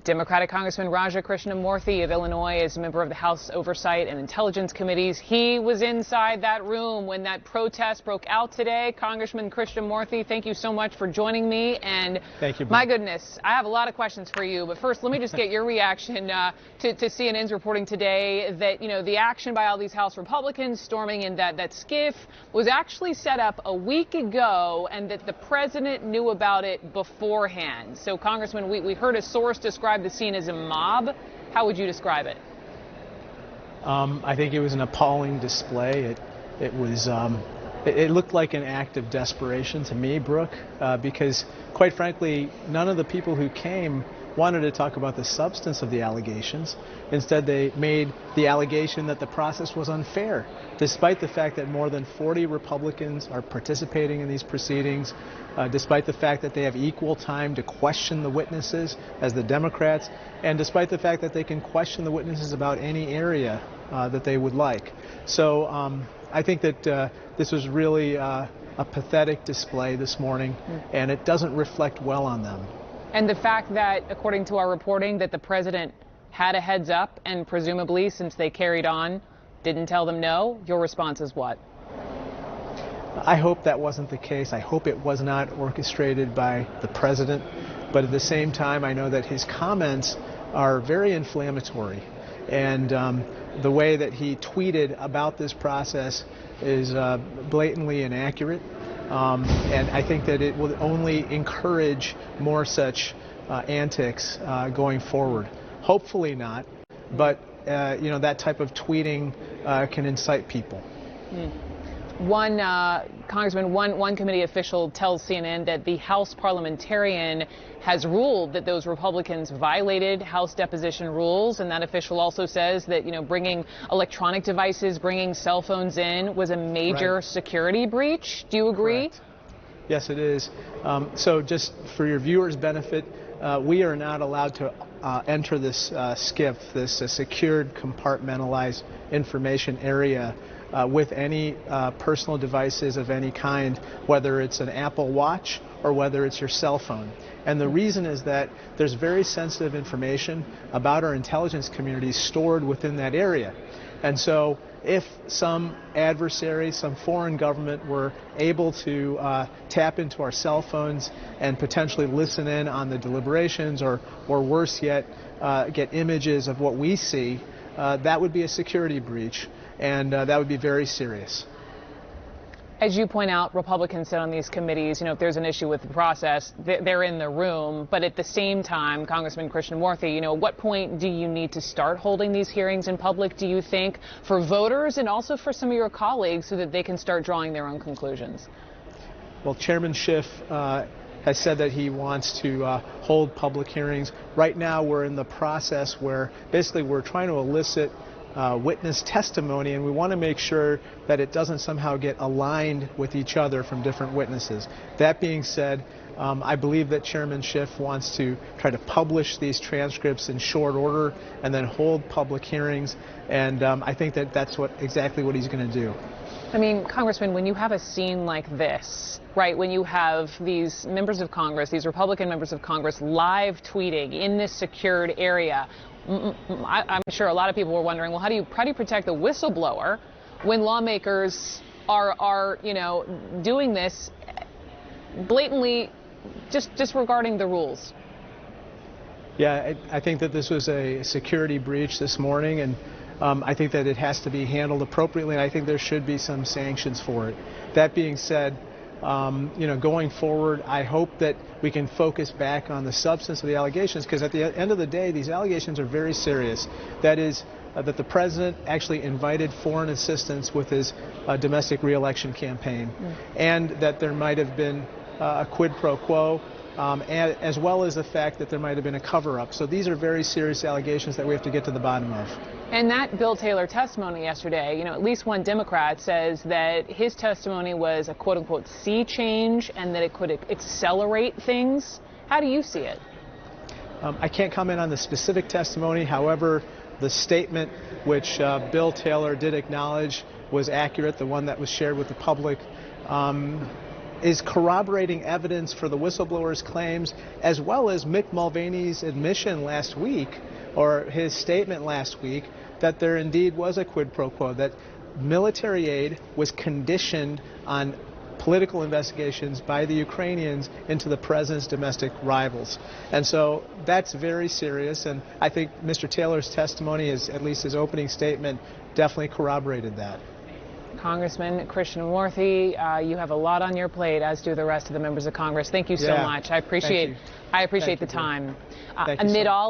Democratic Congressman Raja Krishnamoorthi of Illinois is a member of the House Oversight and Intelligence Committees. He was inside that room when that protest broke out today. Congressman Krishnamoorthi, thank you so much for joining me. And thank you. My goodness, I have a lot of questions for you. But first, let me just get your reaction to CNN's reporting today that, the action by all these House Republicans storming in that skiff was actually set up a week ago and that the president knew about it beforehand. So, Congressman, we heard a source describe the scene as a mob. How would you describe it? I think it was an appalling display. It looked like an act of desperation to me, Brooke, because quite frankly, none of the people who came wanted to talk about the substance of the allegations. Instead, they made the allegation that the process was unfair, despite the fact that more than 40 Republicans are participating in these proceedings, despite the fact that they have equal time to question the witnesses as the Democrats, and despite the fact that they can question the witnesses about any area that they would like. So I think that this was really a pathetic display this morning, and it doesn't reflect well on them. And the fact that, according to our reporting, that the president had a heads up and presumably, since they carried on, didn't tell them no, your response is what? I hope that wasn't the case. I hope it was not orchestrated by the president. But at the same time, I know that his comments are very inflammatory. And the way that he tweeted about this process is blatantly inaccurate. And I think that it will only encourage more such antics going forward. Hopefully not, but that type of tweeting can incite people. One Congressman, one committee official tells CNN that the House parliamentarian has ruled that those Republicans violated House deposition rules, and that official also says that bringing electronic devices, bringing cell phones in was a major security breach. Do you agree? Correct. Yes, it is. So just for your viewers' benefit, we are not allowed to enter this skiff, this secured, compartmentalized information area with any personal devices of any kind, whether it's an Apple Watch or whether it's your cell phone. And the reason is that there's very sensitive information about our intelligence community stored within that area. And so if some adversary, some foreign government were able to tap into our cell phones and potentially listen in on the deliberations or worse yet, get images of what we see, that would be a security breach, and that would be very serious. As you point out, Republicans sit on these committees, if there's an issue with the process, they're in the room. But at the same time, Congressman Krishnamoorthi, at what point do you need to start holding these hearings in public, do you think, for voters and also for some of your colleagues so that they can start drawing their own conclusions? Well, Chairman Schiff has said that he wants to hold public hearings. Right now, we're in the process where basically we're trying to elicit witness testimony, and we want to make sure that it doesn't somehow get aligned with each other from different witnesses. That being said, I believe that Chairman Schiff wants to try to publish these transcripts in short order and then hold public hearings, and I think that that's exactly what he's going to do. I mean, Congressman, when you have a scene like this, right, when you have these members of Congress, these Republican members of Congress live tweeting in this secured area, I'm sure a lot of people were wondering, well, how do you protect the whistleblower when lawmakers are doing this blatantly, just disregarding the rules? Yeah, I think that this was a security breach this morning, and I think that it has to be handled appropriately, and I think there should be some sanctions for it. That being said, going forward, I hope that we can focus back on the substance of the allegations, because at the end of the day, these allegations are very serious. That is, that the president actually invited foreign assistance with his domestic re-election campaign, and that there might have been a quid pro quo, as well as the fact that there might have been a cover-up. So these are very serious allegations that we have to get to the bottom of. And that Bill Taylor testimony yesterday, at least one Democrat says that his testimony was a quote-unquote sea change and that it could accelerate things. How do you see it? I can't comment on the specific testimony. However, the statement which Bill Taylor did acknowledge was accurate, the one that was shared with the public. is corroborating evidence for the whistleblower's claims, as well as Mick Mulvaney's admission last week, or his statement last week, that there indeed was a quid pro quo, that military aid was conditioned on political investigations by the Ukrainians into the president's domestic rivals. And so that's very serious, and I think Mr. Taylor's testimony, at least his opening statement, definitely corroborated that. Congressman Krishnamoorthi, you have a lot on your plate, as do the rest of the members of Congress. Thank you so much. I appreciate the time. Amid all